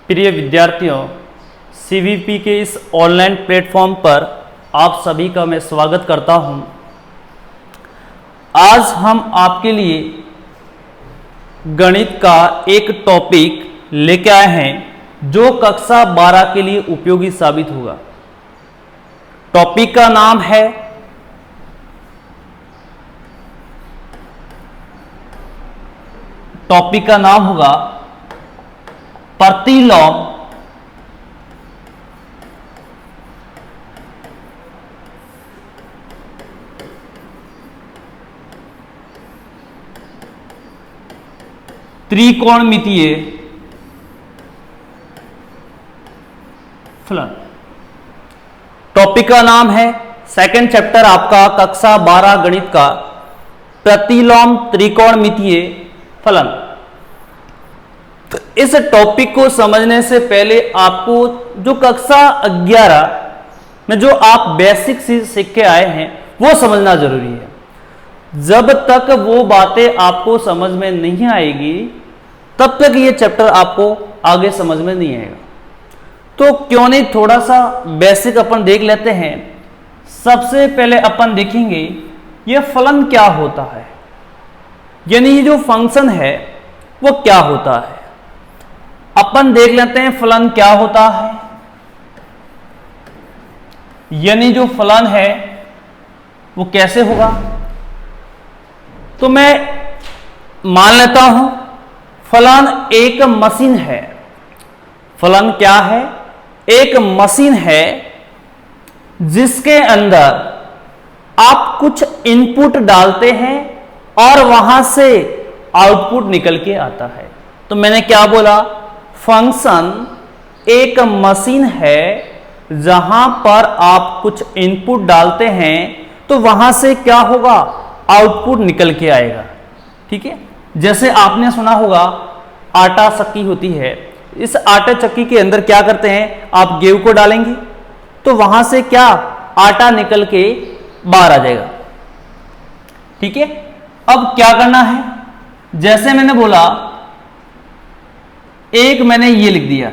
प्रिय विद्यार्थियों, सीवीपी के इस ऑनलाइन प्लेटफॉर्म पर आप सभी का मैं स्वागत करता हूं। आज हम आपके लिए गणित का एक टॉपिक लेके आए हैं जो कक्षा 12 के लिए उपयोगी साबित होगा। टॉपिक का नाम है होगा प्रतिलोम त्रिकोणमितीय फलन। टॉपिक का नाम है, सेकंड चैप्टर आपका कक्षा 12 गणित का, प्रतिलोम त्रिकोणमितीय फलन। तो इस टॉपिक को समझने से पहले आपको जो कक्षा 11 में जो आप बेसिक सीख के आए हैं वो समझना जरूरी है। जब तक वो बातें आपको समझ में नहीं आएगी तब तक ये चैप्टर आपको आगे समझ में नहीं आएगा। तो क्यों नहीं थोड़ा सा बेसिक अपन देख लेते हैं। सबसे पहले अपन देखेंगे ये फलन क्या होता है, यानी ये जो फंक्शन है वो क्या होता है। अपन देख लेते हैं फलन क्या होता है। यानी जो फलन है वो कैसे होगा। तो मैं मान लेता हूं फलन एक मशीन है। फलन क्या है? एक मशीन है जिसके अंदर आप कुछ इनपुट डालते हैं और वहां से आउटपुट निकल के आता है। तो मैंने क्या बोला? फंक्शन एक मशीन है जहां पर आप कुछ इनपुट डालते हैं तो वहां से क्या होगा? आउटपुट निकल के आएगा। ठीक है, जैसे आपने सुना होगा आटा चक्की होती है। इस आटा चक्की के अंदर क्या करते हैं? आप गेहूं को डालेंगे तो वहां से क्या आटा निकल के बाहर आ जाएगा। ठीक है, अब क्या करना है? जैसे मैंने बोला एक मैंने ये लिख दिया,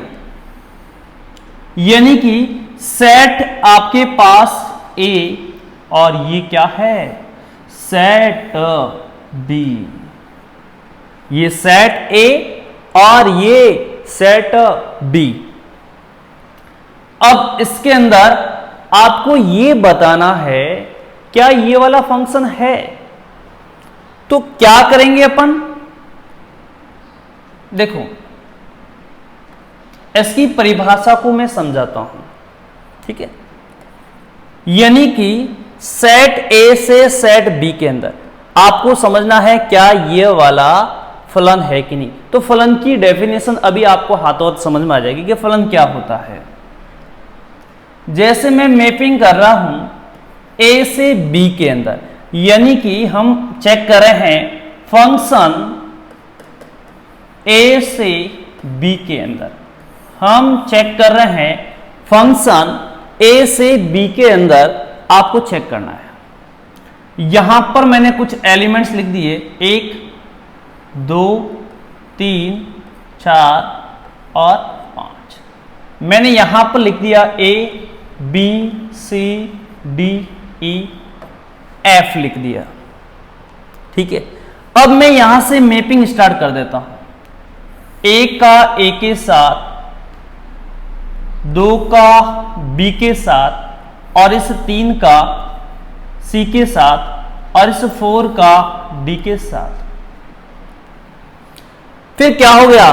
यानी कि सेट आपके पास ए और ये क्या है? Set B. ये सेट ए और ये सेट बी। अब इसके अंदर आपको ये बताना है क्या ये वाला फंक्शन है। तो क्या करेंगे अपन? देखो, इसकी परिभाषा को मैं समझाता हूं। ठीक है, यानी कि सेट ए से सेट बी के अंदर आपको समझना है क्या ये वाला फलन है कि नहीं। तो फलन की डेफिनेशन अभी आपको हाथों हाथ समझ में आ जाएगी कि फलन क्या होता है। जैसे मैं मैपिंग कर रहा हूं ए से बी के अंदर, यानी कि हम चेक कर रहे हैं फंक्शन ए से बी के अंदर, हम चेक कर रहे हैं फंक्शन ए से बी के अंदर आपको चेक करना है। यहां पर मैंने कुछ एलिमेंट्स लिख दिए, 1 2 3 4 और 5। मैंने यहां पर लिख दिया A B C D E F लिख दिया। ठीक है, अब मैं यहां से मैपिंग स्टार्ट कर देता हूं। ए का ए के साथ, 2 का बी के साथ और इस 3 का सी के साथ और इस 4 का डी के साथ। फिर क्या हो गया?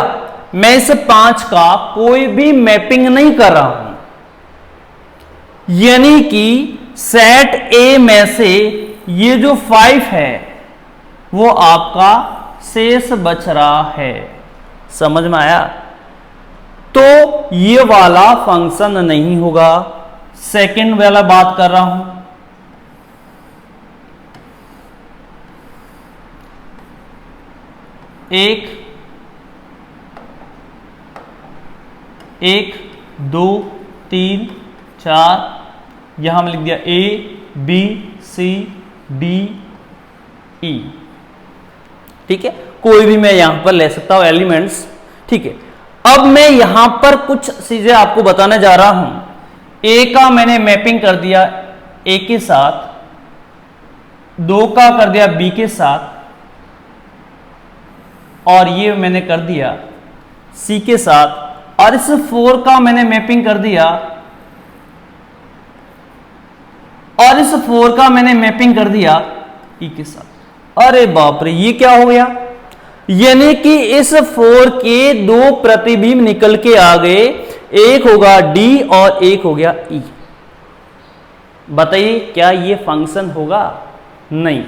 मैं इस 5 का कोई भी मैपिंग नहीं कर रहा हूं, यानी कि सेट ए में से ये जो 5 है वो आपका शेष बच रहा है। समझ में आया? तो ये वाला फंक्शन नहीं होगा। सेकंड वाला बात कर रहा हूं, एक 2 3 4, यहां में लिख दिया ए बी सी डी ई। ठीक है, कोई भी मैं यहां पर ले सकता हूं एलिमेंट्स। ठीक है, अब मैं यहां पर कुछ चीजें आपको बताने जा रहा हूं। ए का मैंने मैपिंग कर दिया ए के साथ, 2 का कर दिया बी के साथ, और ये मैंने कर दिया सी के साथ, और इस 4 का मैंने मैपिंग कर दिया, और इस 4 का मैंने मैपिंग कर दिया ई के साथ। अरे बाप रे, ये क्या हो गया? यानी कि इस 4 के 2 प्रतिबिंब निकल के आ गए, एक होगा डी और एक हो गया ई। बताइए क्या ये फंक्शन होगा? नहीं।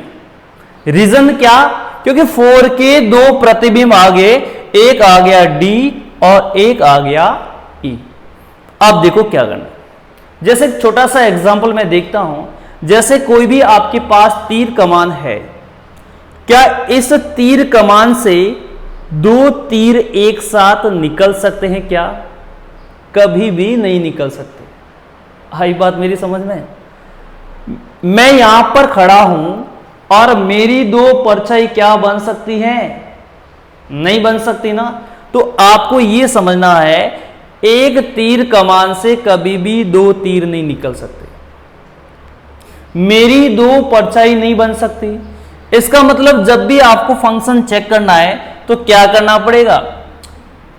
रीजन क्या? क्योंकि 4 के 2 प्रतिबिंब आ गए, एक आ गया डी और एक आ गया ई। अब देखो क्या करना। जैसे एक छोटा सा एग्जांपल मैं देखता हूं, जैसे कोई भी आपके पास तीर कमान है, क्या इस तीर कमान से 2 तीर एक साथ निकल सकते हैं क्या? कभी भी नहीं निकल सकते। आई बात मेरी समझ में? मैं यहां पर खड़ा हूं और मेरी 2 परछाई क्या बन सकती हैं? नहीं बन सकती ना। तो आपको यह समझना है, एक तीर कमान से कभी भी 2 तीर नहीं निकल सकते। मेरी 2 परछाई नहीं बन सकती। इसका मतलब जब भी आपको फंक्शन चेक करना है तो क्या करना पड़ेगा?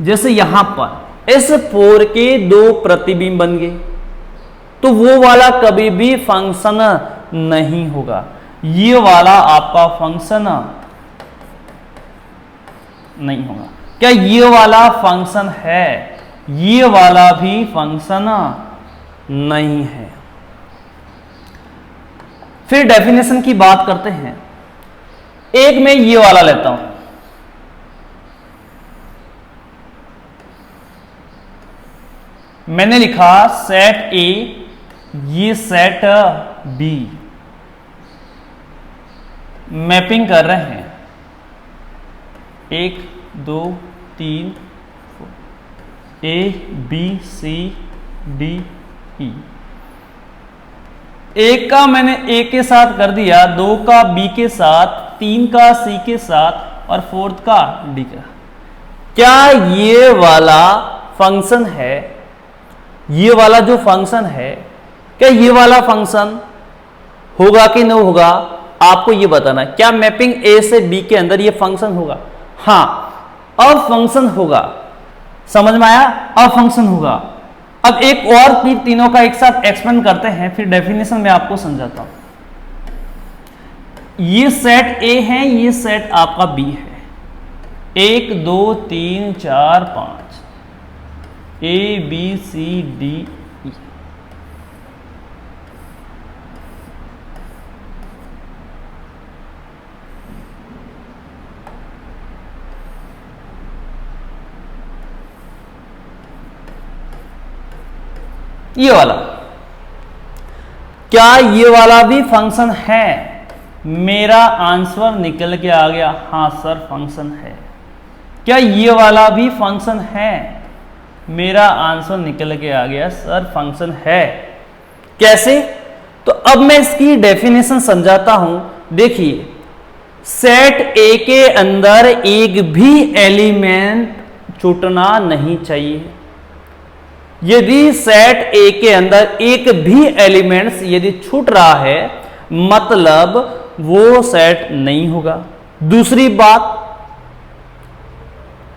जैसे यहां पर इस 4 के 2 प्रतिबिंब बन गए, तो वो वाला कभी भी फंक्शन नहीं होगा। ये वाला आपका फंक्शन नहीं होगा। क्या ये वाला फंक्शन है? ये वाला भी फंक्शन नहीं है। फिर डेफिनेशन की बात करते हैं। एक मैं ये वाला लेता हूं, मैंने लिखा सेट ए, ये सेट बी, मैपिंग कर रहे हैं 1 2 3 ए बी सी डी ई। 1 का मैंने ए के साथ कर दिया, 2 का बी के साथ, 3 का सी के साथ और 4 का डी का। क्या ये वाला फंक्शन है? ये वाला जो फंक्शन है, क्या ये वाला फंक्शन होगा कि नहीं होगा? आपको ये बताना है। क्या मैपिंग ए से बी के अंदर ये फंक्शन होगा? हां, अब फंक्शन होगा। समझ में आया? अब फंक्शन होगा। अब एक और तीनों का एक साथ एक्सपेंड करते हैं, फिर डेफिनेशन में आपको समझाता हूं। ये सेट ए है, ये सेट आपका बी है। 1 2 3 4 5 ए बी सी डी ई। ये वाला, क्या ये वाला भी फंक्शन है? मेरा आंसर निकल के आ गया, हां सर फंक्शन है। क्या ये वाला भी फंक्शन है? मेरा आंसर निकल के आ गया, सर फंक्शन है। कैसे? तो अब मैं इसकी डेफिनेशन समझाता हूं। देखिए, सेट ए के अंदर एक भी एलिमेंट छूटना नहीं चाहिए। यदि सेट ए के अंदर एक भी एलिमेंट्स यदि छूट रहा है, मतलब वो सेट नहीं होगा। दूसरी बात,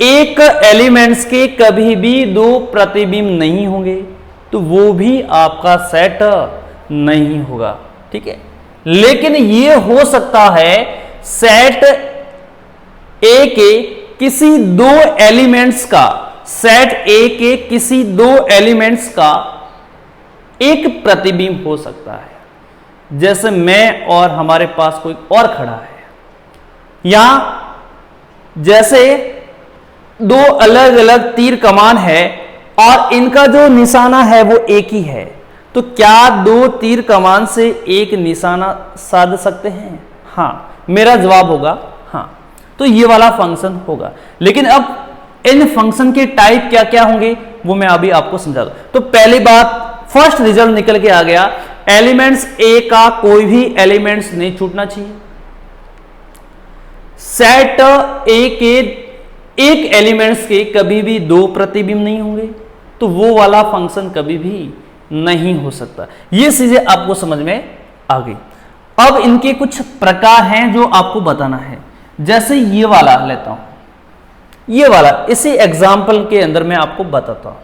एक एलिमेंट्स के कभी भी 2 प्रतिबिंब नहीं होंगे, तो वो भी आपका सेट नहीं होगा। ठीक है, लेकिन ये हो सकता है सेट ए के किसी 2 एलिमेंट्स का, सेट ए के किसी 2 एलिमेंट्स का एक प्रतिबिंब हो सकता है। जैसे मैं और हमारे पास कोई और खड़ा है, यहां जैसे 2 अलग अलग तीर कमान है और इनका जो निशाना है वो एक ही है, तो क्या 2 तीर कमान से एक निशाना साध सकते हैं? हां, मेरा जवाब होगा हां। तो ये वाला फंक्शन होगा। लेकिन अब इन फंक्शन के टाइप क्या क्या होंगे वो मैं अभी आपको समझा दूं। तो पहली बात, फर्स्ट रिजल्ट निकल के आ गया, एलिमेंट्स ए का कोई भी एलिमेंट्स नहीं छूटना चाहिए। सेट ए के एक एलिमेंट्स के कभी भी दो प्रतिबिंब नहीं होंगे, तो वो वाला फंक्शन कभी भी नहीं हो सकता। ये चीजें आपको समझ में आ गई। अब इनके कुछ प्रकार हैं जो आपको बताना है। जैसे ये वाला लेता हूं, ये वाला इसी एग्जाम्पल के अंदर मैं आपको बताता हूं।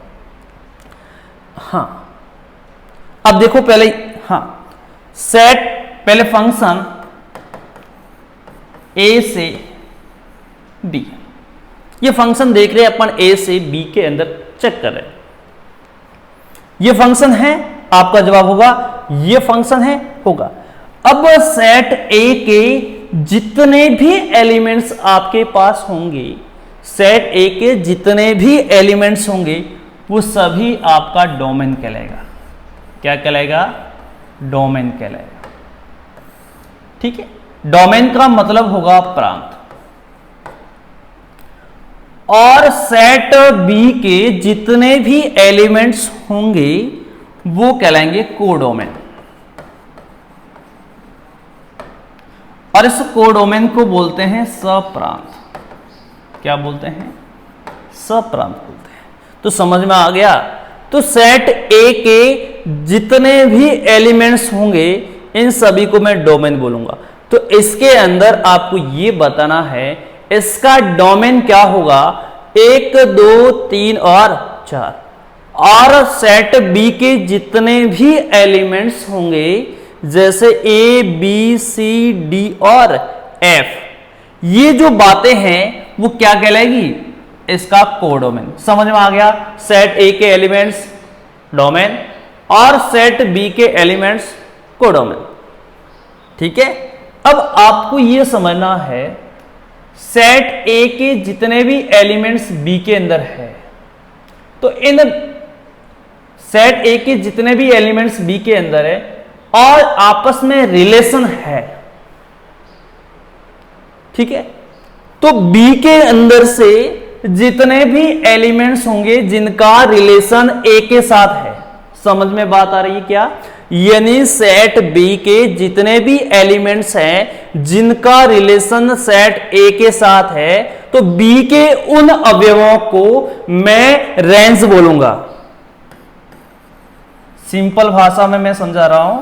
हाँ, अब देखो पहले, हाँ, सेट पहले फंक्शन ए से बी, ये फंक्शन देख रहे हैं अपन ए से बी के अंदर चेक कर रहे हैं। ये फंक्शन है, आपका जवाब होगा ये फंक्शन है, होगा। अब सेट ए के जितने भी एलिमेंट्स आपके पास होंगे, सेट ए के जितने भी एलिमेंट्स होंगे वो सभी आपका डोमेन कहलाएगा। क्या कहलाएगा? डोमेन कहलाएगा। ठीक है, डोमेन का मतलब होगा प्रांत। और सेट बी के जितने भी एलिमेंट्स होंगे वो कहलाएंगे कोडोमेन। और इस कोडोमेन को बोलते हैं सप्रांत। क्या बोलते हैं? सप्रांत बोलते हैं। तो समझ में आ गया। तो सेट ए के जितने भी एलिमेंट्स होंगे इन सभी को मैं डोमेन बोलूंगा। तो इसके अंदर आपको ये बताना है इसका डोमेन क्या होगा, 1 2 3 और 4। और सेट बी के जितने भी एलिमेंट्स होंगे जैसे ए बी सी डी और एफ, ये जो बातें हैं वो क्या कहलाएगी? इसका कोडोमेन। समझ में आ गया? सेट ए के एलिमेंट्स डोमेन और सेट बी के एलिमेंट्स कोडोमेन। ठीक है, अब आपको यह समझना है सेट ए के जितने भी एलिमेंट्स बी के अंदर है, तो इन सेट ए के जितने भी एलिमेंट्स बी के अंदर है और आपस में रिलेशन है। ठीक है, तो बी के अंदर से जितने भी एलिमेंट्स होंगे जिनका रिलेशन ए के साथ है। समझ में बात आ रही है क्या? यानी सेट बी के जितने भी एलिमेंट्स हैं जिनका रिलेशन सेट ए के साथ है, तो बी के उन अवयवों को मैं रेंज बोलूंगा। सिंपल भाषा में मैं समझा रहा हूं।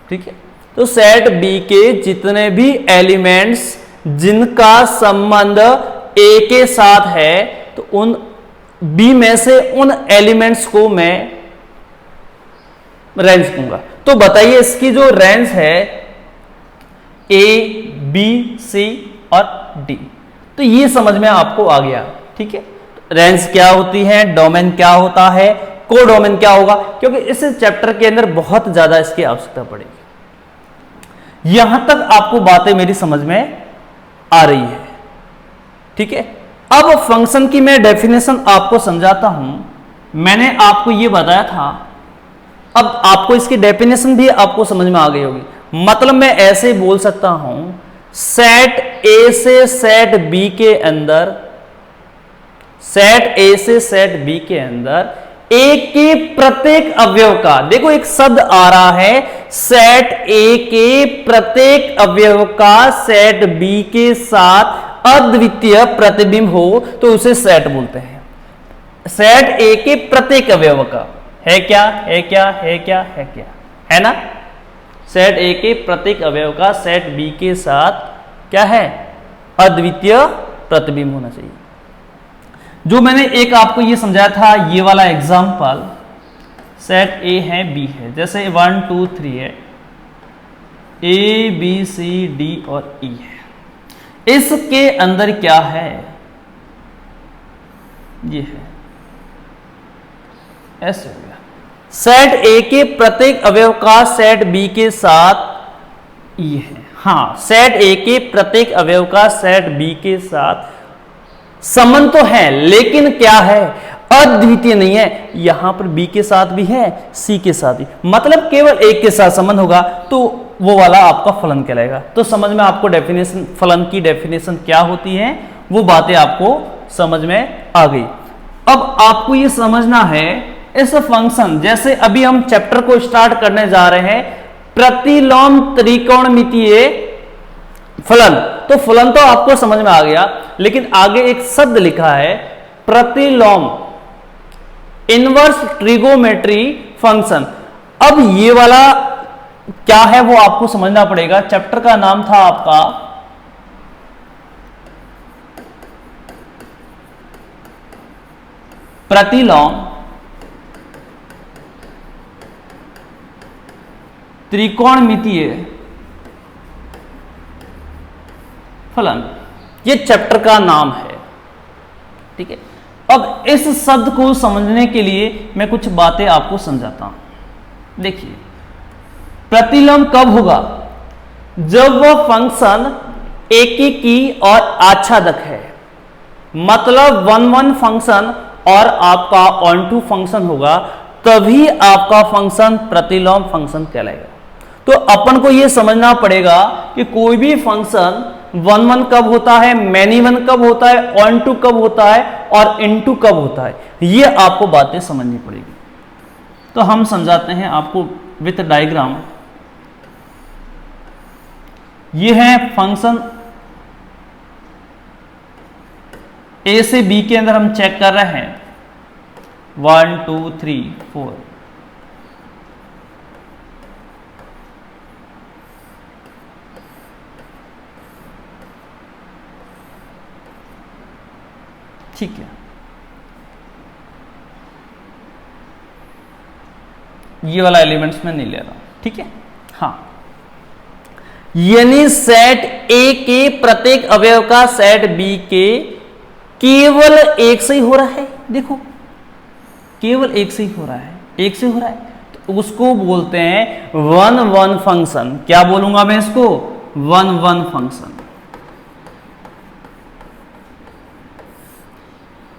ठीक है, तो सेट बी के जितने भी एलिमेंट्स जिनका संबंध ए के साथ है, तो उन बी में से उन एलिमेंट्स को मैं रेंज दूंगा। तो बताइए इसकी जो रेंज है ए बी सी और डी, तो ये समझ में आपको आ गया। ठीक है, रेंज क्या होती है, डोमेन क्या होता है, कोडोमेन क्या होगा, क्योंकि इस चैप्टर के अंदर बहुत ज्यादा इसकी आवश्यकता पड़ेगी। यहां तक आपको बातें मेरी समझ में आ रही है। ठीक है, अब फंक्शन की मैं डेफिनेशन आपको समझाता हूं। मैंने आपको यह बताया था, अब आपको इसकी डेफिनेशन भी आपको समझ में आ गई होगी। मतलब मैं ऐसे बोल सकता हूं, सेट ए से सेट बी के अंदर, सेट ए से सेट बी के अंदर ए के प्रत्येक अवयव का, देखो एक शब्द आ रहा है, सेट ए के प्रत्येक अवयव का सेट बी के साथ अद्वितीय प्रतिबिंब हो तो उसे सेट बोलते हैं। सेट ए के प्रत्येक अवयव का है क्या, है क्या, है क्या, है क्या, है ना? सेट ए के प्रत्येक अवयव का सेट बी के साथ क्या है? अद्वितीय प्रतिबिंब होना चाहिए। जो मैंने एक आपको ये समझाया था, ये वाला एग्जाम्पल, सेट ए है बी है, जैसे 1 2 3 है, ए बी सी डी और ई है। इसके अंदर क्या है? ये है, ऐसे हो गया। सेट ए के प्रत्येक अवयव का सेट बी के साथ ई है। हाँ, सेट ए के प्रत्येक अवयव का सेट बी के साथ संबंध तो है, लेकिन क्या है? अद्वितीय नहीं है। यहां पर बी के साथ भी है, सी के साथ भी, मतलब केवल एक के साथ संबंध होगा तो वो वाला आपका फलन कहलाएगा। तो समझ में आपको डेफिनेशन, फलन की डेफिनेशन क्या होती है, वो बातें आपको समझ में आ गई। अब आपको ये समझना है इस फंक्शन, जैसे अभी हम चैप्टर को स्टार्ट करने जा रहे हैं, प्रतिलोम त्रिकोणमितीय फलन, तो फलन तो आपको समझ में आ गया, लेकिन आगे एक शब्द लिखा है प्रतिलोम, इनवर्स ट्रिगोमेट्री फंक्शन। अब ये वाला क्या है वो आपको समझना पड़ेगा। चैप्टर का नाम था आपका प्रतिलोम त्रिकोणमितीय फलन, ये चैप्टर का नाम है, ठीक है। अब इस शब्द को समझने के लिए मैं कुछ बातें आपको समझाता हूं। देखिए, प्रतिलोम कब होगा? जब वह फंक्शन एकीकी और आच्छादक है, मतलब 1-1 फंक्शन और आपका ऑन टू फंक्शन होगा, तभी आपका फंक्शन प्रतिलोम फंक्शन कहलाएगा। तो अपन को यह समझना पड़ेगा कि कोई भी फंक्शन 1-1 कब होता है, मैनी वन कब होता है, ऑन टू कब होता है और इनटू कब होता है, ये आपको बातें समझनी पड़ेगी। तो हम समझाते हैं आपको विथ डायग्राम। ये है फंक्शन ए से बी के अंदर हम चेक कर रहे हैं 1 2 3 4। ठीक है, ये वाला एलिमेंट्स में नहीं ले रहा, ठीक है। हाँ, यानी सेट ए के प्रत्येक अवयव का सेट बी के केवल एक से ही हो रहा है। देखो, केवल एक से ही हो रहा है, एक से हो रहा है, तो उसको बोलते हैं 1-1 फंक्शन। क्या बोलूंगा मैं इसको? 1-1 फंक्शन।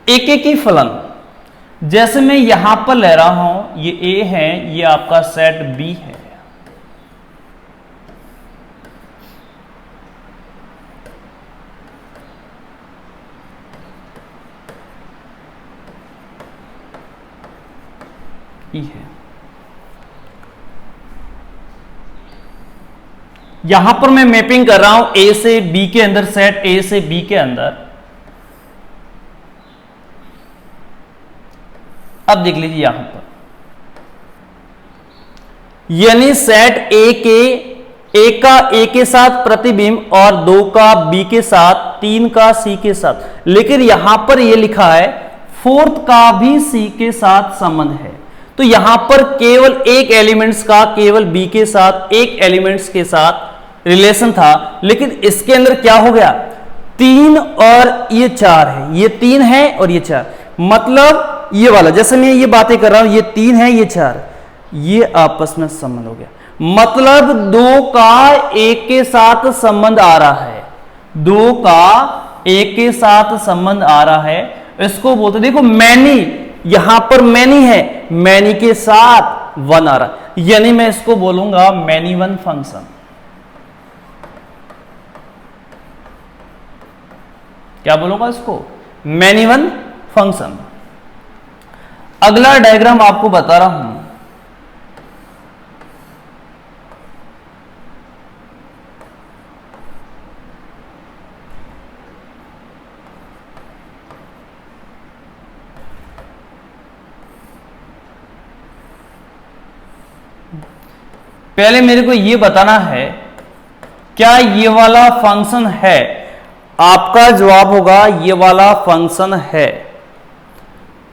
एक एक ही फलन, जैसे मैं यहां पर ले रहा हूं, ये ए है, ये आपका सेट बी है, ई है। यहां पर मैं मैपिंग कर रहा हूं ए से बी के अंदर, सेट ए से बी के अंदर। अब देख लीजिए यहां पर, यानी सेट एक का ए के साथ प्रतिबिंब और 2 का बी के साथ, 3 का सी के साथ, लेकिन यहां पर यह लिखा है 4th का भी सी के साथ संबंध है। तो यहां पर केवल एक एलिमेंट्स का केवल बी के साथ, एक एलिमेंट्स के साथ रिलेशन था, लेकिन इसके अंदर क्या हो गया? 3 और ये 4 है, ये 3 है और ये 4, मतलब ये वाला, जैसे मैं ये बातें कर रहा हूं, ये 3 है, ये 4, ये आपस में संबंध हो गया। मतलब 2 का एक के साथ संबंध आ रहा है, 2 का एक के साथ संबंध आ रहा है, इसको बोलते। देखो मैनी, यहां पर मैनी है, मैनी के साथ 1 आ रहा, यानी मैं इसको बोलूंगा मैनी वन फंक्शन। क्या बोलूंगा इसको? Many one function. अगला डायग्राम आपको बता रहा हूं, पहले मेरे को यह बताना है क्या ये वाला फंक्शन है। आपका जवाब होगा ये वाला फंक्शन है,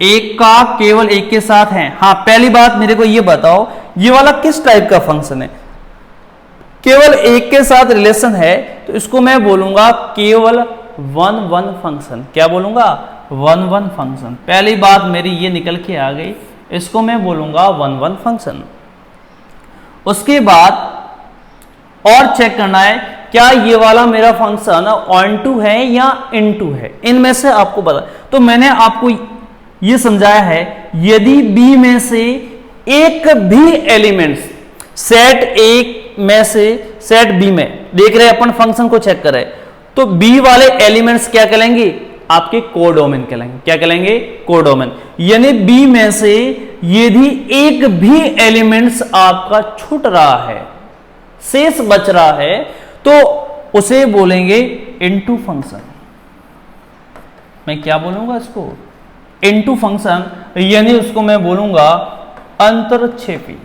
एक का केवल एक के साथ है। हाँ, पहली बात मेरे को ये बताओ ये वाला किस टाइप का फंक्शन है? केवल एक के साथ रिलेशन है, तो इसको मैं बोलूंगा केवल 1-1 फंक्शन। क्या बोलूंगा? 1-1 फंक्शन। पहली बात मेरी ये निकल के आ गई, इसको मैं बोलूंगा 1-1 फंक्शन। उसके बाद और चेक करना है क्या ये वाला मेरा फंक्शन ऑन टू है या इन टू है, इनमें से आपको बता। तो मैंने आपको ये समझाया है, यदि बी में से एक भी एलिमेंट्स सेट ए में से सेट बी में, देख रहे अपन फंक्शन को चेक कर रहे, तो बी वाले एलिमेंट्स क्या कहलाएंगे? आपके कोडोमेन कहलाएंगे। क्या कहलाएंगे? कोडोमेन। यानी बी में से यदि एक भी एलिमेंट्स आपका छूट रहा है, शेष बच रहा है, तो उसे बोलेंगे इनटू फंक्शन। मैं क्या बोलूंगा इसको? इनटू फंक्शन, यानी उसको मैं बोलूंगा अंतरक्षेपी।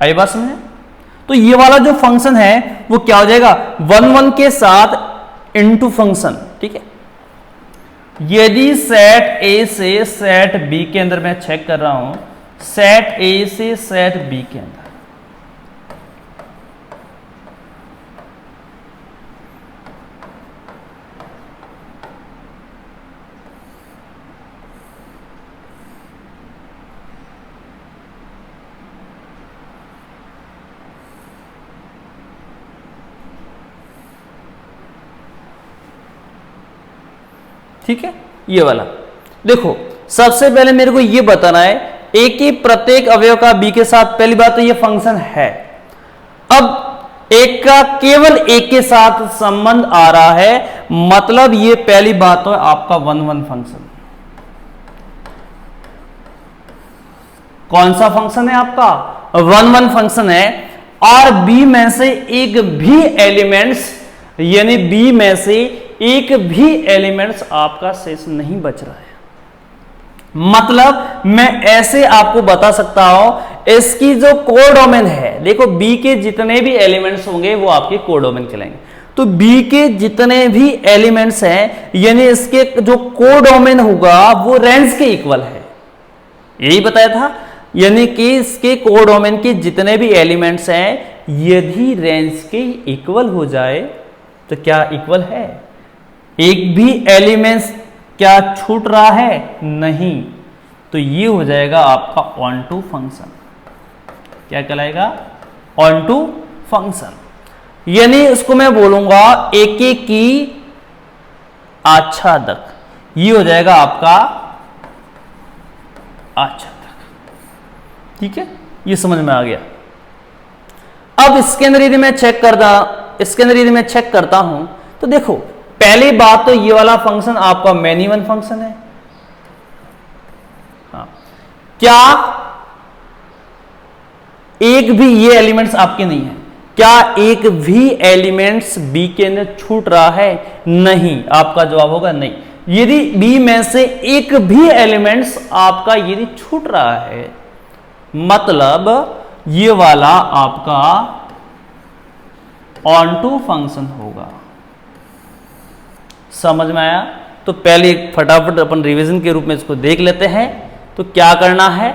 आई बात समझे? तो ये वाला जो फंक्शन है वो क्या हो जाएगा? 1 के साथ इनटू फंक्शन। ठीक है, यदि सेट ए से सेट बी के अंदर, मैं चेक कर रहा हूं, सेट ए से सेट बी के अंदर ठीक है, ये वाला देखो, सबसे पहले मेरे को ये बताना है ए के प्रत्येक अवयव का बी के साथ, पहली बात तो ये फंक्शन है। अब एक का केवल एक के साथ संबंध आ रहा है, मतलब ये पहली बात तो है आपका 1 फंक्शन। कौन सा फंक्शन है आपका? 1 फंक्शन है, और बी में से एक भी एलिमेंट्स, यानी बी में से एक भी एलिमेंट्स आपका शेष नहीं बच रहा है। मतलब मैं ऐसे आपको बता सकता हूं, इसकी जो कोडोमेन है, देखो बी के जितने भी एलिमेंट्स होंगे वो आपके कोडोमेन कहलाएंगे। तो बी के जितने भी एलिमेंट्स हैं, यानी इसके जो कोडोमेन होगा वो रेंज के इक्वल है, यही बताया था। यानी कि इसके कोडोमेन के जितने भी एलिमेंट्स हैं, यदि रेंज के इक्वल हो जाए तो क्या इक्वल है? एक भी एलिमेंट्स क्या छूट रहा है? नहीं। तो ये हो जाएगा आपका ऑनटू फंक्शन। क्या कहलाएगा? Onto function. यानी इसको मैं बोलूंगा एक की आच्छादक, ये हो जाएगा आपका आच्छादक। ठीक है, ये समझ में आ गया। अब इसके अंदर यदि मैं चेक करता हूं तो देखो, पहली बात तो ये वाला फंक्शन आपका मैनी वन फंक्शन है। हाँ। क्या एक भी ये एलिमेंट्स आपके नहीं है? क्या एक भी एलिमेंट्स बी के अंदर छूट रहा है? नहीं। आपका जवाब होगा नहीं। यदि बी में से एक भी एलिमेंट्स आपका यदि छूट रहा है, मतलब ये वाला आपका ऑनटू फंक्शन होगा। समझ में आया? तो पहले एक फटाफट अपन रिवीजन के रूप में इसको देख लेते हैं। तो क्या करना है,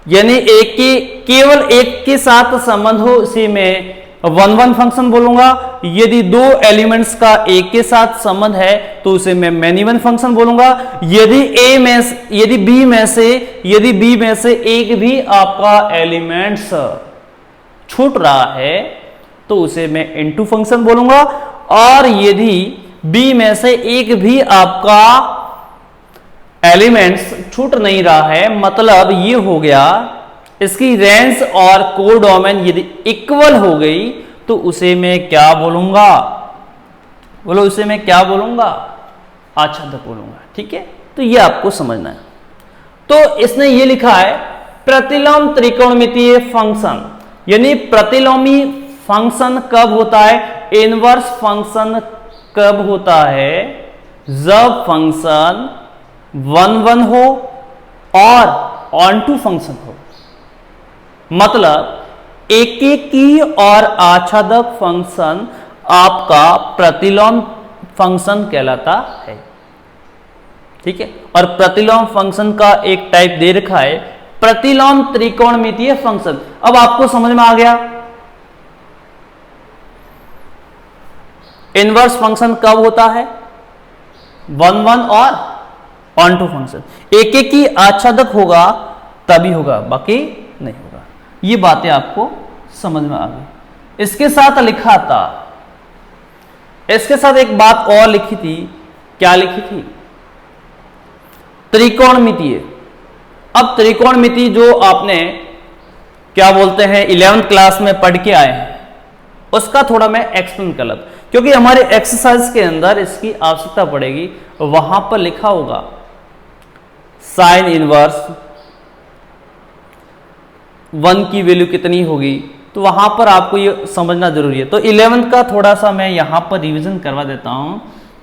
यानी एक के केवल एक के साथ संबंध हो, इसी में 1 फंक्शन बोलूंगा। यदि दो एलिमेंट्स का एक के साथ संबंध है तो उसे मैं मैनी वन फंक्शन बोलूंगा। यदि बी में से एक भी आपका एलिमेंट्स छूट रहा है तो उसे मैं इनटू फंक्शन बोलूंगा। और यदि बी में से एक भी आपका एलिमेंट्स छूट नहीं रहा है, मतलब ये हो गया इसकी रेंज और कोडोमेन यदि इक्वल हो गई तो उसे मैं क्या बोलूंगा? बोलो, उसे मैं क्या बोलूंगा? आच्छादक बोलूंगा। ठीक है, तो ये आपको समझना है। तो इसने ये लिखा है प्रतिलोम त्रिकोणमितीय फंक्शन, यानी प्रतिलोमी फंक्शन कब होता है? इनवर्स फंक्शन कब होता है? जब फंक्शन 1 हो और ऑनटू फंक्शन हो। मतलब एकेकी और आच्छादक फंक्शन आपका प्रतिलोम फंक्शन कहलाता है। ठीक है, और प्रतिलोम फंक्शन का एक टाइप दे रखा है प्रतिलोम त्रिकोणमितीय फंक्शन। अब आपको समझ में आ गया इनवर्स फंक्शन कब होता है? 1 और ऑनटू फंक्शन। एक एक की आच्छादक होगा तभी होगा, बाकी नहीं होगा। ये बातें आपको समझ में आ गई। इसके साथ लिखा था, इसके साथ एक बात और लिखी थी। क्या लिखी थी? त्रिकोणमितीय। अब त्रिकोणमिति जो आपने क्या बोलते हैं 11th क्लास में पढ़ के आए हैं, उसका थोड़ा मैं एक्सप्लेन कर लेता, क्योंकि हमारे एक्सरसाइज के अंदर इसकी आवश्यकता पड़ेगी। वहां पर लिखा होगा साइन इनवर्स 1 की वैल्यू कितनी होगी, तो वहां पर आपको ये समझना जरूरी है। तो 11th का थोड़ा सा मैं यहां पर रिवीजन करवा देता हूं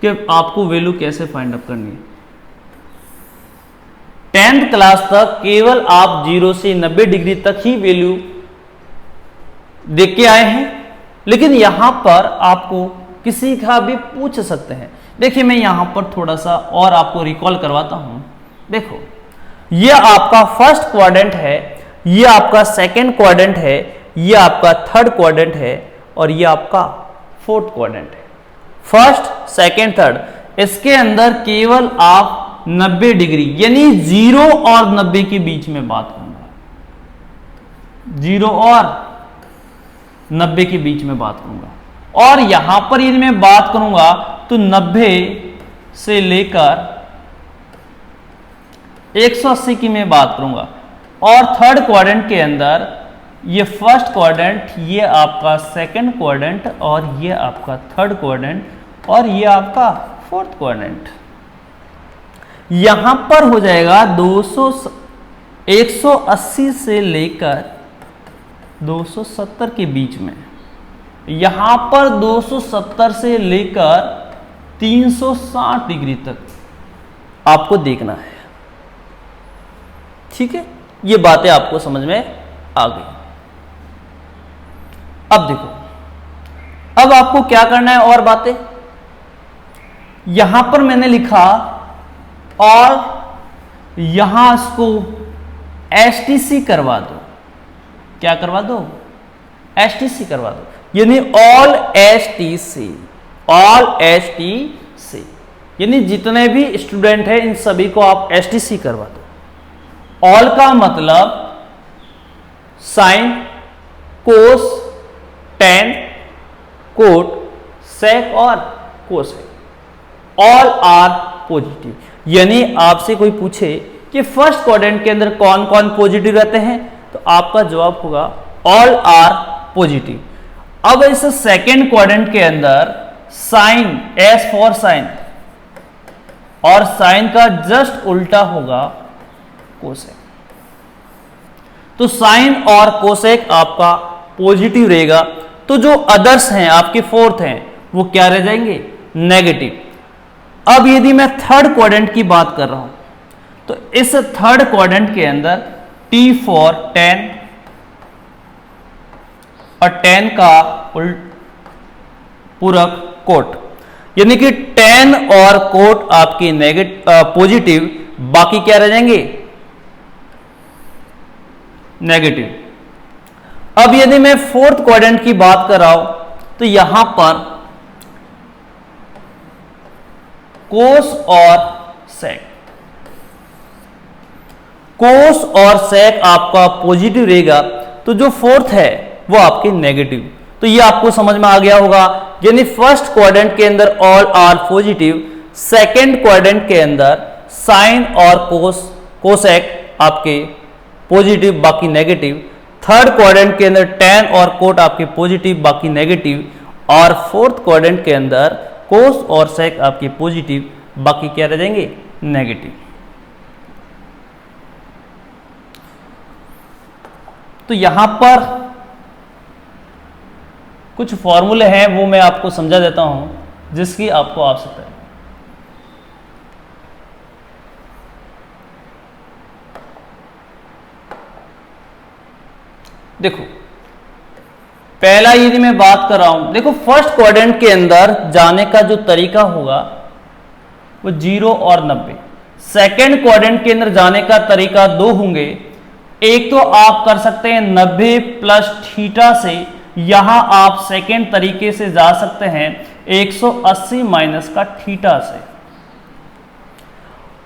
कि आपको वैल्यू कैसे फाइंड आउट करनी है। 10th क्लास तक केवल आप 0 से 90 डिग्री तक ही वैल्यू देख के आए हैं, लेकिन यहां पर आपको किसी का भी पूछ सकते हैं। देखिए मैं यहां पर थोड़ा सा और आपको रिकॉल करवाता हूं। देखो ये आपका फर्स्ट क्वाड्रेंट है, ये आपका सेकंड क्वाड्रेंट है, ये आपका थर्ड क्वाड्रेंट है और ये आपका फोर्थ क्वाड्रेंट है। फर्स्ट सेकंड थर्ड, इसके अंदर केवल आप 90 डिग्री यानी 0 और 90 के बीच में बात करूंगा, 0 और 90 के बीच में बात करूंगा। और यहां पर यदि मैं बात करूंगा तो 90 से लेकर 180 की मैं बात करूंगा। और थर्ड क्वाड्रेंट के अंदर ये फर्स्ट क्वाड्रेंट, ये आपका सेकंड क्वाड्रेंट और ये आपका थर्ड क्वाड्रेंट और ये आपका फोर्थ क्वाड्रेंट। यहां पर हो जाएगा 180 से लेकर 270 के बीच में। यहां पर 270 से लेकर 360 डिग्री तक आपको देखना है। ठीक है, ये बातें आपको समझ में आ गई। अब देखो, अब आपको क्या करना है और बातें। यहां पर मैंने लिखा और यहां इसको एसटीसी करवा दो। क्या करवा दो? एसटीसी करवा दो, यानी ऑल एसटीसी, ऑल एसटीसी, यानी जितने भी स्टूडेंट हैं इन सभी को आप एसटीसी करवा दो। ऑल का मतलब साइन, कोस, टेन, कोट, सेक और कोसेक, ऑल आर पॉजिटिव। यानी आपसे कोई पूछे कि फर्स्ट क्वाड्रेंट के अंदर कौन कौन पॉजिटिव रहते हैं, तो आपका जवाब होगा ऑल आर पॉजिटिव। अब इस सेकेंड क्वाड्रेंट के अंदर साइन, एस फॉर साइन, और साइन का जस्ट उल्टा होगा कोसेक। तो साइन और कोसेक आपका पॉजिटिव रहेगा। तो जो अदर्स हैं आपके फोर्थ हैं वो क्या रह जाएंगे? नेगेटिव। अब यदि मैं थर्ड क्वाड्रेंट की बात कर रहा हूं तो इस थर्ड क्वाड्रेंट के अंदर T फॉर 10 और 10 का पूरक कोट, यानी कि 10 और कोट आपके नेगेटिव पॉजिटिव, बाकी क्या रह जाएंगे? नेगेटिव। अब यदि मैं फोर्थ क्वाड्रेंट की बात कर रहा हूं तो यहां पर कोस और सेक, कोस और सेक आपका पॉजिटिव रहेगा, तो जो फोर्थ है वो आपके नेगेटिव। तो ये आपको समझ में आ गया होगा। यानी फर्स्ट क्वाड्रेंट के अंदर all are positive, second quadrant के अंदर साइन और कोसेक आपके पॉजिटिव बाकी नेगेटिव, थर्ड क्वाड्रेंट के अंदर टेन और कोट आपके पॉजिटिव बाकी नेगेटिव, और फोर्थ क्वाड्रेंट के अंदर कोस और सेक आपके पॉजिटिव बाकी क्या रह जाएंगे? नेगेटिव। तो यहां पर कुछ फॉर्मूले हैं वो मैं आपको समझा देता हूं जिसकी आपको आवश्यकता है। देखो पहला यदि मैं बात कर रहा हूं, देखो फर्स्ट क्वाड्रेंट के अंदर जाने का जो तरीका होगा वो 0 और 90। सेकेंड क्वाड्रेंट के अंदर जाने का तरीका दो होंगे। एक तो आप कर सकते हैं 90 प्लस थीटा से, यहां आप सेकेंड तरीके से जा सकते हैं 180 माइनस का थीटा से।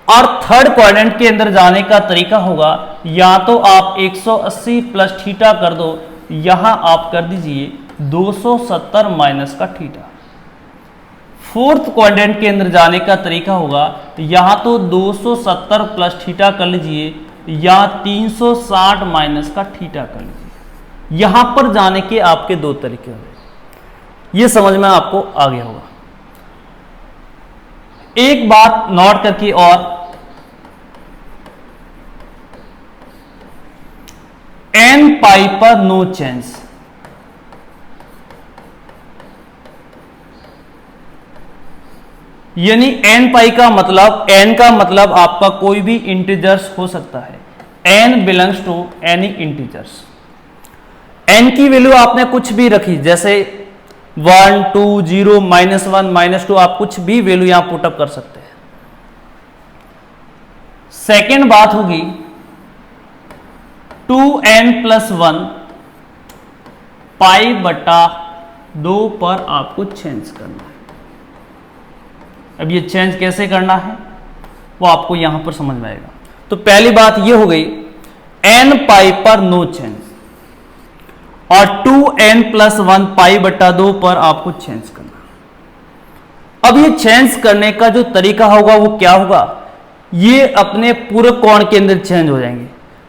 और थर्ड क्वाड्रेंट के अंदर जाने का तरीका होगा या तो आप 180 प्लस थीटा कर दो, यहां आप कर दीजिए 270 माइनस का थीटा। फोर्थ क्वाड्रेंट के अंदर जाने का तरीका होगा यहां तो 270 प्लस थीटा कर लीजिए या 360 माइनस का थीटा कर लीजिए। यहां पर जाने के आपके दो तरीके होंगे। यह समझ में आपको आ गया होगा। एक बात नोट करके, और n पाई पर नो चेंज, यानी n पाई का मतलब, n का मतलब आपका कोई भी इंटीजर्स हो सकता है, n belongs to any integers. n की वैल्यू आपने कुछ भी रखी, जैसे 1 2 0 -1 -2, आप कुछ भी वैल्यू यहां पुटअप कर सकते हैं। सेकेंड बात होगी 2n+1 पाई बटा 2 पर आपको चेंज करना है। अब ये चेंज कैसे करना है वो आपको यहां पर समझ में आएगा। तो पहली बात ये हो गई n पाई पर नो चेंज, और 2n+1 पाई बटा 2 पर आपको चेंज करना। अब ये चेंज करने का जो तरीका होगा वो क्या होगा, ये अपने पूरक कोण के अंदर चेंज हो जाएंगे।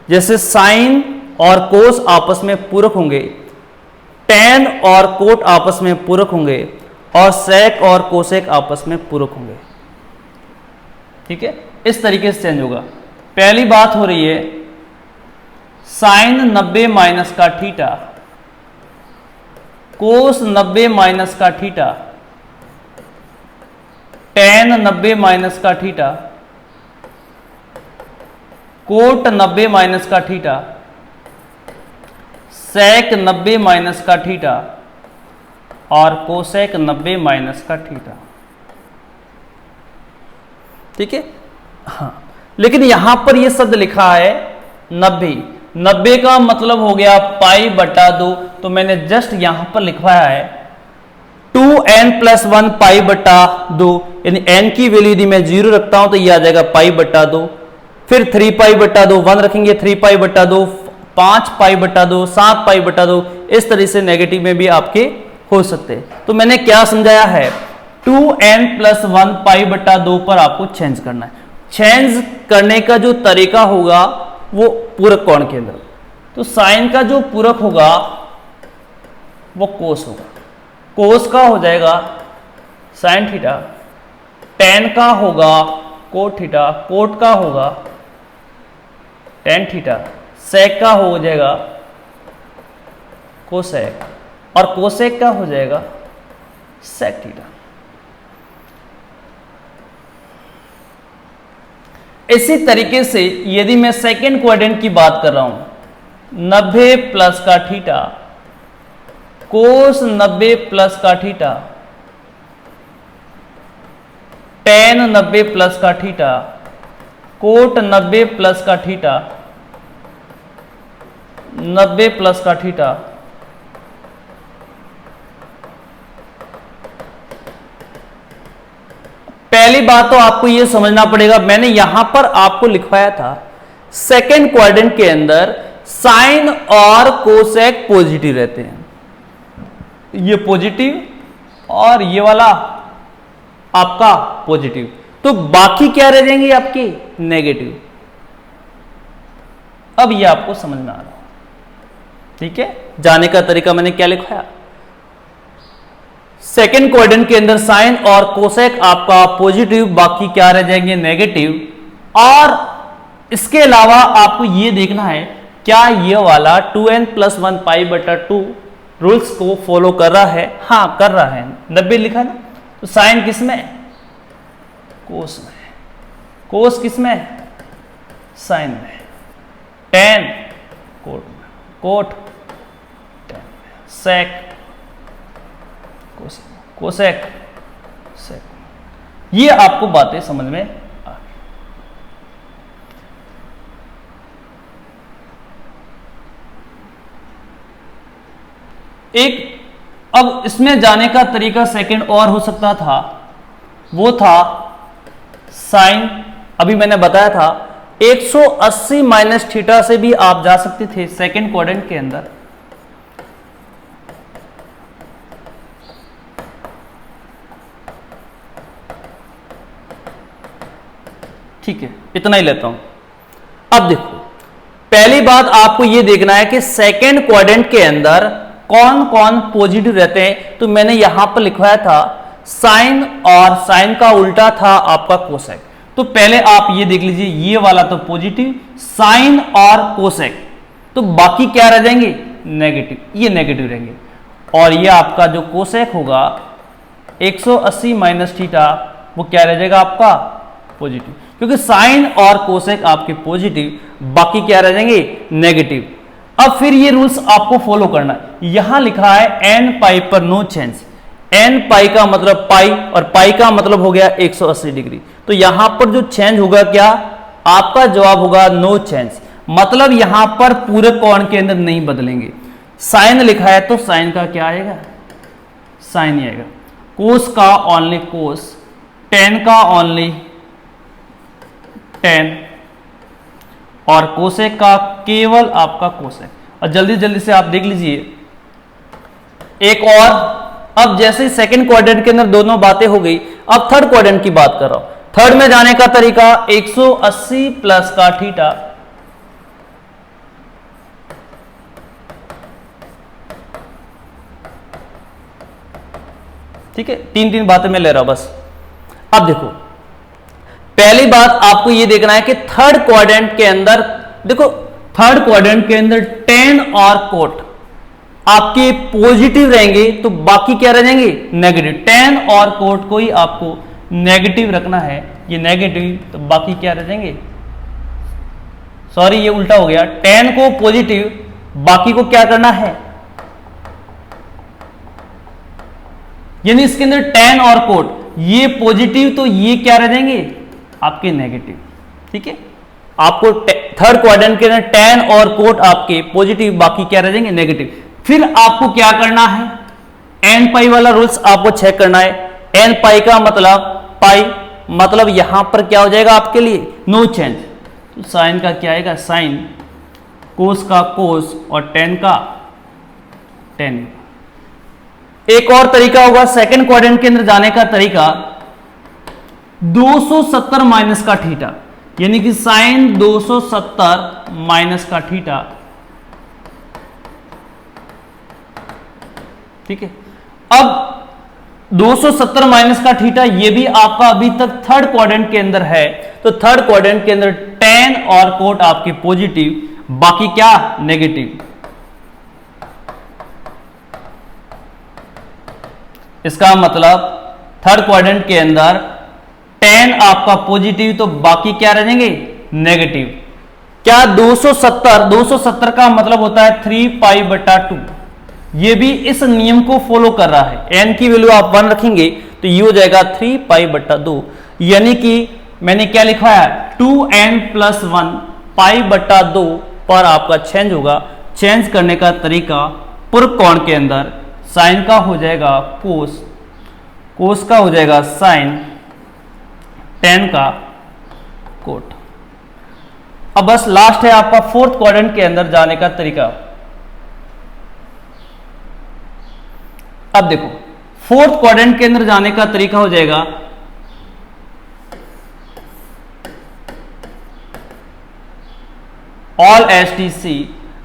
जैसे साइन और कोस आपस में पूरक होंगे, टेन और कोट आपस में पूरक होंगे, और सेक और कोसेक आपस में पूरक होंगे। ठीक है, इस तरीके से चेंज होगा। पहली बात हो रही है साइन 90 माइनस का थीटा, कोस 90 माइनस का थीटा, टेन 90 माइनस का थीटा, कोट 90 माइनस का थीटा, सेक 90 माइनस का थीटा, और कोसेक 90 माइनस का थीटा। ठीक है, हाँ, लेकिन यहां पर यह शब्द लिखा है 90, 90 का मतलब हो गया पाई बटा 2, तो मैंने जस्ट यहां पर लिखवाया है 2n+1 पाई बटा 2, यानी n की वैल्यू यदि मैं 0 रखता हूं तो यह आ जाएगा पाई बटा 2, फिर 3 पाई बटा 2 1 रखेंगे, 3 पाई बटा 2 5 पाई बटा 2 7 पाई बटा 2, इस तरह से नेगेटिव में भी आपके हो सकते हैं। तो मैंने क्या समझाया है, 2n+1 पाई बटा 2 पर आपको चेंज करना है। चेंज करने का जो तरीका होगा वो पूरक कोण के अंदर, तो साइन का जो पूरक होगा वो कोस होगा, कोस का हो जाएगा साइन थीटा, टेन का होगा कोट थीटा, कोट का होगा टेन थीटा, सेक का हो जाएगा कोसेक, और कोसेक का हो जाएगा सेक थीटा। इसी तरीके से यदि मैं सेकेंड क्वाड्रेंट की बात कर रहा हूं, 90 प्लस का थीटा, कोस 90 प्लस का थीटा, टेन 90 प्लस का थीटा, कोट 90 प्लस का थीटा, 90 प्लस का थीटा, पहली बात तो आपको यह समझना पड़ेगा, मैंने यहां पर आपको लिखवाया था सेकेंड क्वाड्रेंट के अंदर साइन और कोसेक पॉजिटिव रहते हैं, ये पॉजिटिव और ये वाला आपका पॉजिटिव, तो बाकी क्या रह जाएंगे आपके नेगेटिव। अब ये आपको समझ में आ रहा है। ठीक है, जाने का तरीका मैंने क्या लिखवाया, सेकेंड क्वाड्रेंट के अंदर साइन और कोसेक आपका पॉजिटिव, बाकी क्या रह जाएंगे नेगेटिव। और इसके अलावा आपको यह देखना है क्या ये वाला 2n+1 पाई बटा 2 रूल्स को फॉलो कर रहा है, हाँ कर रहा है, 90 लिखा ना, तो साइन किस में, कोस में, कोस किस में, साइन में, टेन कोट में, कोट टेन में, सेक कोसेक सेक। ये आपको बातें समझ में आ गई। एक अब इसमें जाने का तरीका सेकंड और हो सकता था, वो था साइन, अभी मैंने बताया था 180 माइनस थीटा से भी आप जा सकते थे सेकंड क्वाड्रेंट के अंदर। ठीक है, इतना ही लेता हूं। अब देखो, पहली बात आपको यह देखना है कि सेकेंड क्वाड्रेंट के अंदर कौन कौन पॉजिटिव रहते हैं, तो मैंने यहां पर लिखवाया था साइन, और साइन का उल्टा था आपका कोसेक। तो पहले आप ये देख लीजिए, ये वाला तो पॉजिटिव, साइन और कोसेक, तो बाकी क्या रह जाएंगे नेगेटिव, ये नेगेटिव रहेंगे। और ये आपका जो कोसेक होगा 180 माइनस थीटा वो क्या रह जाएगा आपका पॉजिटिव, क्योंकि साइन और कोसेक आपके पॉजिटिव, बाकी क्या रह जाएंगे नेगेटिव। अब फिर ये रूल्स आपको फॉलो करना है। यहां लिखा है एन पाई पर नो चेंज, एन पाई का मतलब पाई और पाई का मतलब हो गया 180 डिग्री। तो यहां पर जो चेंज होगा क्या, आपका जवाब होगा नो चेंज, मतलब यहां पर पूरे कोण के अंदर नहीं बदलेंगे। साइन लिखा है तो साइन का क्या आएगा, साइन ही आएगा। कोस का ओनली कोस, टेन का ओनली टेन, और कोसेक का केवल आपका कोसेक। और जल्दी जल्दी से आप देख लीजिए एक और। अब जैसे सेकंड क्वाड्रेंट के अंदर दोनों बातें हो गई, अब थर्ड क्वाड्रेंट की बात कर रहा हूं। थर्ड में जाने का तरीका 180 प्लस का थीटा, ठीक है, तीन तीन बातें मैं ले रहा हूं बस। अब देखो पहली बात आपको यह देखना है कि थर्ड क्वाड्रेंट के अंदर, देखो थर्ड क्वाड्रेंट के अंदर टेन और कोट आपके पॉजिटिव रहेंगे तो बाकी क्या रह जाएंगे नेगेटिव। टेन और कोट को ही आपको नेगेटिव रखना है, ये नेगेटिव तो बाकी क्या रह जाएंगे, सॉरी ये उल्टा हो गया, टेन को पॉजिटिव बाकी को क्या करना है, यानी इसके अंदर टेन और कोट ये पॉजिटिव तो ये क्या रह जाएंगे आपके नेगेटिव। ठीक है, आपको थर्ड क्वाड्रेंट के अंदर टेन और कोट आपके पॉजिटिव, बाकी क्या रह जाएंगे नेगेटिव। फिर आपको क्या करना है, एन पाई वाला रूल्स आपको चेक करना है। एन पाई का मतलब पाई, मतलब यहां पर क्या हो जाएगा आपके लिए नो चेंज, तो साइन का क्या आएगा साइन, कोस का कोस और टेन का टेन। एक और तरीका होगा सेकंड क्वाड्रेंट के अंदर जाने का तरीका 270 माइनस का थीटा, यानी कि साइन 270 माइनस का थीटा। ठीक है, अब 270 माइनस का थीटा ये भी आपका अभी तक थर्ड क्वाड्रेंट के अंदर है, तो थर्ड क्वाड्रेंट के अंदर टेन और कोट आपके पॉजिटिव, बाकी क्या नेगेटिव। इसका मतलब थर्ड क्वाड्रेंट के अंदर टेन आपका पॉजिटिव तो बाकी क्या रह जाएंगे नेगेटिव। क्या 270 का मतलब होता है 3 पाई बटा 2, ये भी इस नियम को फॉलो कर रहा है। एन की वैल्यू आप 1 रखेंगे तो ये हो जाएगा 3 पाई बटा 2, यानी कि मैंने क्या लिखा है 2n प्लस 1 पाई बटा 2 पर आपका चेंज होगा। चेंज करने का तरीका पूर्व कोण के अंदर साइन का हो जाएगा कोस, कोस का हो जाएगा साइन, टेन का कोट। अब बस लास्ट है आपका फोर्थ क्वाड्रेंट के अंदर जाने का तरीका। अब देखो फोर्थ क्वाड्रेंट के अंदर जाने का तरीका हो जाएगा ऑल एसटीसी,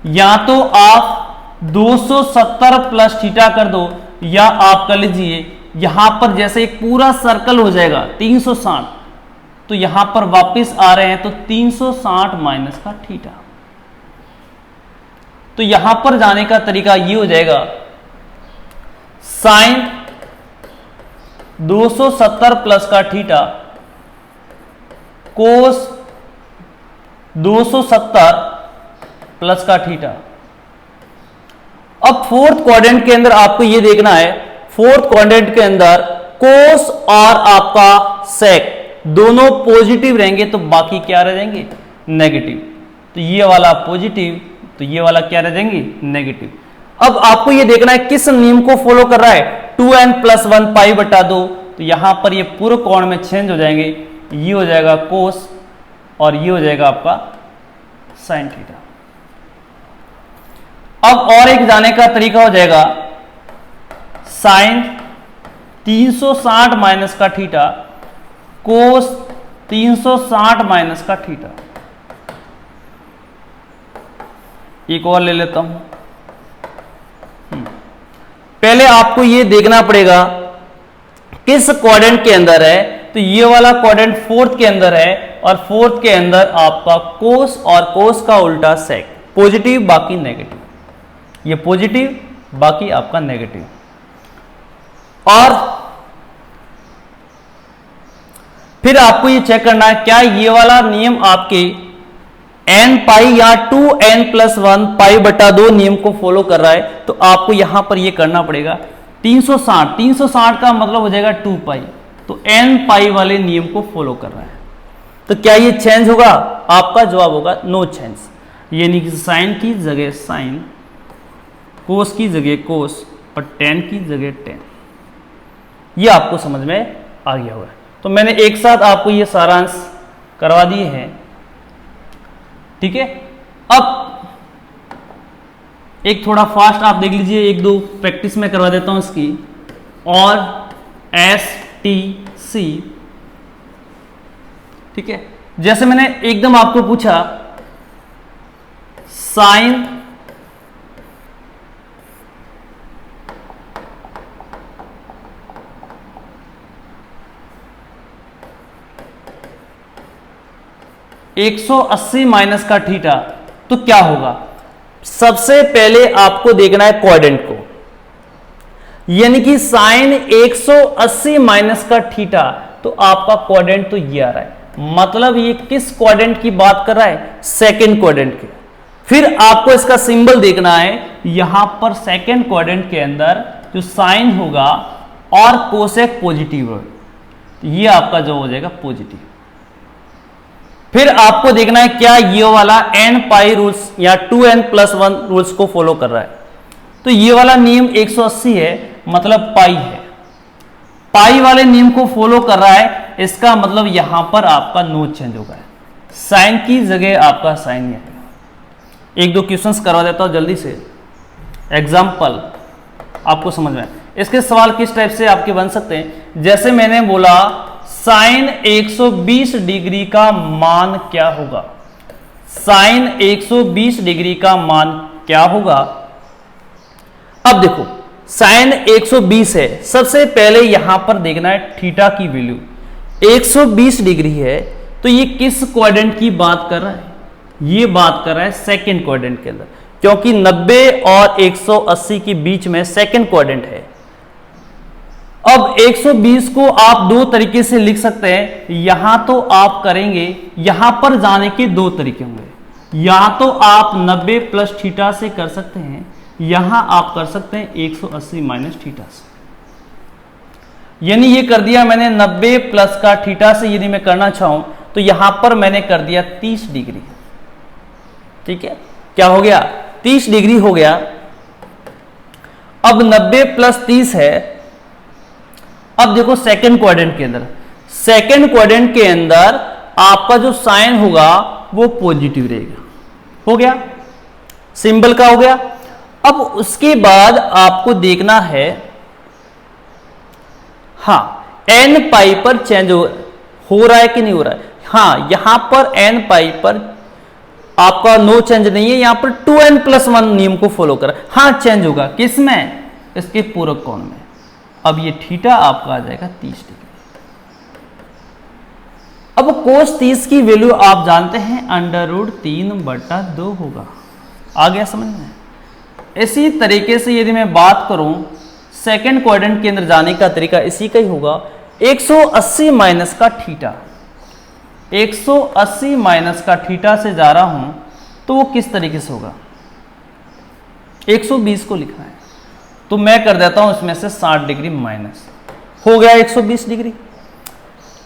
या तो आप 270 प्लस थीटा कर दो, या आप कर लीजिए यहां पर जैसे एक पूरा सर्कल हो जाएगा 360, तो यहां पर वापस आ रहे हैं तो 360 माइनस का थीटा। तो यहां पर जाने का तरीका ये हो जाएगा साइन 270 प्लस का थीटा कोस 270 प्लस का थीटा। अब फोर्थ क्वाड्रेंट के अंदर आपको यह देखना है, फोर्थ क्वाड्रेंट के अंदर कोस और आपका सेक दोनों पॉजिटिव रहेंगे तो बाकी क्या रह जाएंगे नेगेटिव। तो ये वाला पॉजिटिव तो ये वाला क्या रह जाएंगे नेगेटिव। अब आपको ये देखना है किस नियम को फॉलो कर रहा है, 2n प्लस 1 पाई बटा 2, तो यहां पर ये पूरे कोण में चेंज हो जाएंगे, ये हो जाएगा कोस और ये हो जाएगा आपका साइन थीटा। अब और एक जाने का तरीका हो जाएगा साइन 360 माइनस का थीटा कोस 360 माइनस का थीटा। एक और ले लेता हूं। पहले आपको यह देखना पड़ेगा किस क्वाड्रेंट के अंदर है, तो ये वाला क्वाड्रेंट फोर्थ के अंदर है और फोर्थ के अंदर आपका कोस और कोस का उल्टा सेक, पॉजिटिव बाकी नेगेटिव, ये पॉजिटिव बाकी आपका नेगेटिव। और फिर आपको ये चेक करना है क्या ये वाला नियम आपके n पाई या 2n+1 पाई बटा 2 नियम को फॉलो कर रहा है। तो आपको यहां पर ये करना पड़ेगा 360 का मतलब हो जाएगा 2 पाई, तो n पाई वाले नियम को फॉलो कर रहा है। तो क्या ये चेंज होगा? आपका जवाब होगा नो चेंज, यानी कि साइन की जगह साइन, कोस की जगह कोस और टेन की जगह टेन। ये आपको समझ में आ गया होगा। तो मैंने एक साथ आपको ये सारांश करवा दिए हैं, ठीक है। अब एक थोड़ा फास्ट आप देख लीजिए, एक दो प्रैक्टिस में करवा देता हूं इसकी। और STC, ठीक है। जैसे मैंने एकदम आपको पूछा साइन -180 का थीटा, तो क्या होगा? सबसे पहले आपको देखना है क्वाड्रेंट को, यानी कि साइन 180 का थीटा, तो आपका क्वाड्रेंट तो ये आ रहा है। मतलब ये किस क्वाड्रेंट की बात कर रहा है? सेकंड क्वाड्रेंट के। फिर आपको इसका सिंबल देखना है, यहां पर सेकंड क्वाड्रेंट के अंदर जो साइन होगा और कोसेक पॉजिटिव है, तो ये आपका जो हो जाएगा पॉजिटिव। फिर आपको देखना है क्या ये वाला n पाई रूल्स या 2n+1 रूल्स को फॉलो कर रहा है। तो ये वाला नियम 180 है, मतलब पाई है। पाई वाले नियम को फॉलो कर रहा है, इसका मतलब यहां पर आपका नो चेंज होगा, साइन की जगह आपका साइन है। एक दो क्वेश्चंस करवा देता हूं जल्दी से, एग्जाम्पल आपको समझ में। इसके सवाल किस टाइप से आपके बन सकते हैं? जैसे मैंने बोला साइन 120 डिग्री का मान क्या होगा? साइन 120 डिग्री का मान क्या होगा? अब देखो साइन 120 है, सबसे पहले यहां पर देखना है थीटा की वैल्यू 120 डिग्री है, तो ये किस क्वाड्रेंट की बात कर रहा है? ये बात कर रहा है सेकंड क्वाड्रेंट के अंदर, क्योंकि 90 और 180 के बीच में सेकंड क्वाड्रेंट है। अब 120 को आप दो तरीके से लिख सकते हैं। यहां तो आप करेंगे, यहां पर जाने के दो तरीके होंगे, या तो आप 90 प्लस थीटा से कर सकते हैं, यहां आप कर सकते हैं 180 माइनस थीटा से। यानी ये कर दिया मैंने 90 प्लस का थीटा से, यदि मैं करना चाहूं तो यहां पर मैंने कर दिया 30 डिग्री, ठीक है। क्या हो गया? 30 डिग्री हो गया। अब 90 प्लस 30 है। अब देखो सेकंड क्वाड्रेंट के अंदर, सेकंड क्वाड्रेंट के अंदर आपका जो साइन होगा वो पॉजिटिव रहेगा। हो गया, सिंबल का हो गया। अब उसके बाद आपको देखना है, हाँ n पाई पर चेंज हो रहा है कि नहीं हो रहा है? हाँ, यहां पर n पाई पर आपका नो चेंज नहीं है, यहां पर 2n+1 नियम को फॉलो कर रहा है। हाँ चेंज होगा, किसमें? इसके पूरक कोण में। अब ये थीटा आपका आ जाएगा 30 डिग्री। अब कोस 30 की वैल्यू आप जानते हैं √3/2 होगा। आ गया समझ में? इसी तरीके से यदि मैं बात करूं सेकंड क्वाड्रेंट के अंदर जाने का तरीका इसी का ही होगा। 180 माइनस का थीटा, 180 माइनस का थीटा से जा रहा हूं तो वो किस तरीके से होगा? 120 को लिखना है, तो मैं कर देता हूं इसमें से 60 डिग्री माइनस, हो गया 120 डिग्री।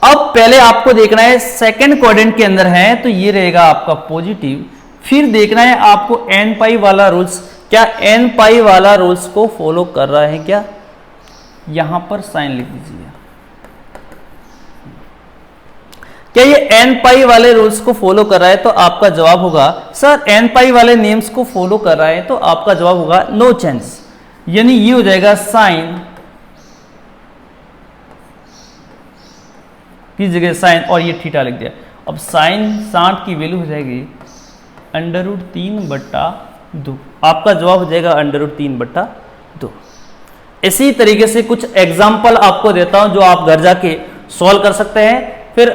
अब पहले आपको देखना है सेकंड क्वाड्रेंट के अंदर है तो ये रहेगा आपका पॉजिटिव। फिर देखना है आपको n पाई वाला रूल्स, क्या n पाई वाला रूल्स को फॉलो कर रहा है क्या? यहां पर साइन लिख दीजिए। क्या ये n पाई वाले रूल्स को फॉलो कर रहा है? तो आपका जवाब होगा सर n पाई वाले नेम्स को फॉलो कर रहा है, तो आपका जवाब होगा नो चेंज। यानी ये हो जाएगा साइन की जगह साइन और ये थीटा लिख दिया। अब साइन 60 की वैल्यू हो जाएगी √3/2। आपका जवाब हो जाएगा √3/2। इसी तरीके से कुछ एग्जाम्पल आपको देता हूं जो आप घर जाके सॉल्व कर सकते हैं। फिर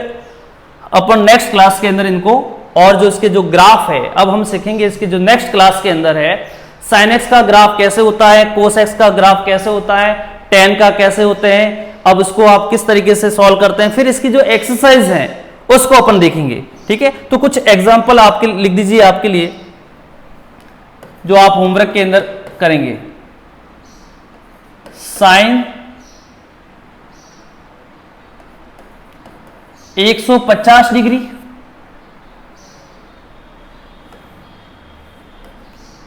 अपन नेक्स्ट क्लास के अंदर इनको, और जो इसके जो ग्राफ है अब हम सीखेंगे, इसके जो नेक्स्ट क्लास के अंदर है साइन एक्स का ग्राफ कैसे होता है, कोस एक्स का ग्राफ कैसे होता है, टेन का कैसे होते हैं, अब इसको आप किस तरीके से सॉल्व करते हैं, फिर इसकी जो एक्सरसाइज है उसको अपन देखेंगे। ठीक है, तो कुछ एग्जाम्पल आपके लिख दीजिए आपके लिए, जो आप होमवर्क के अंदर करेंगे। साइन 150 डिग्री,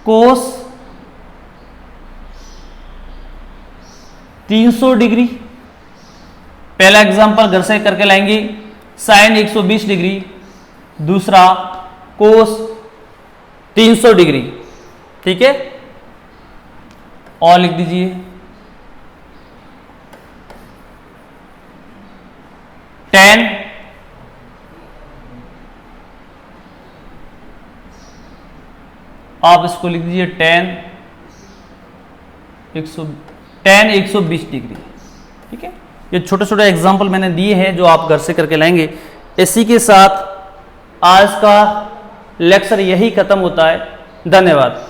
कोस 300 डिग्री। पहला एग्जांपल घर से करके लाएंगे, साइन 120 डिग्री, दूसरा कोस 300 डिग्री। ठीक है, और लिख दीजिए tan आप इसको लिख दीजिए tan 120 डिग्री। ठीक है, ये छोटे छोटे एग्जाम्पल मैंने दिए हैं जो आप घर से करके लाएंगे। इसी के साथ आज का लेक्चर यही खत्म होता है। धन्यवाद।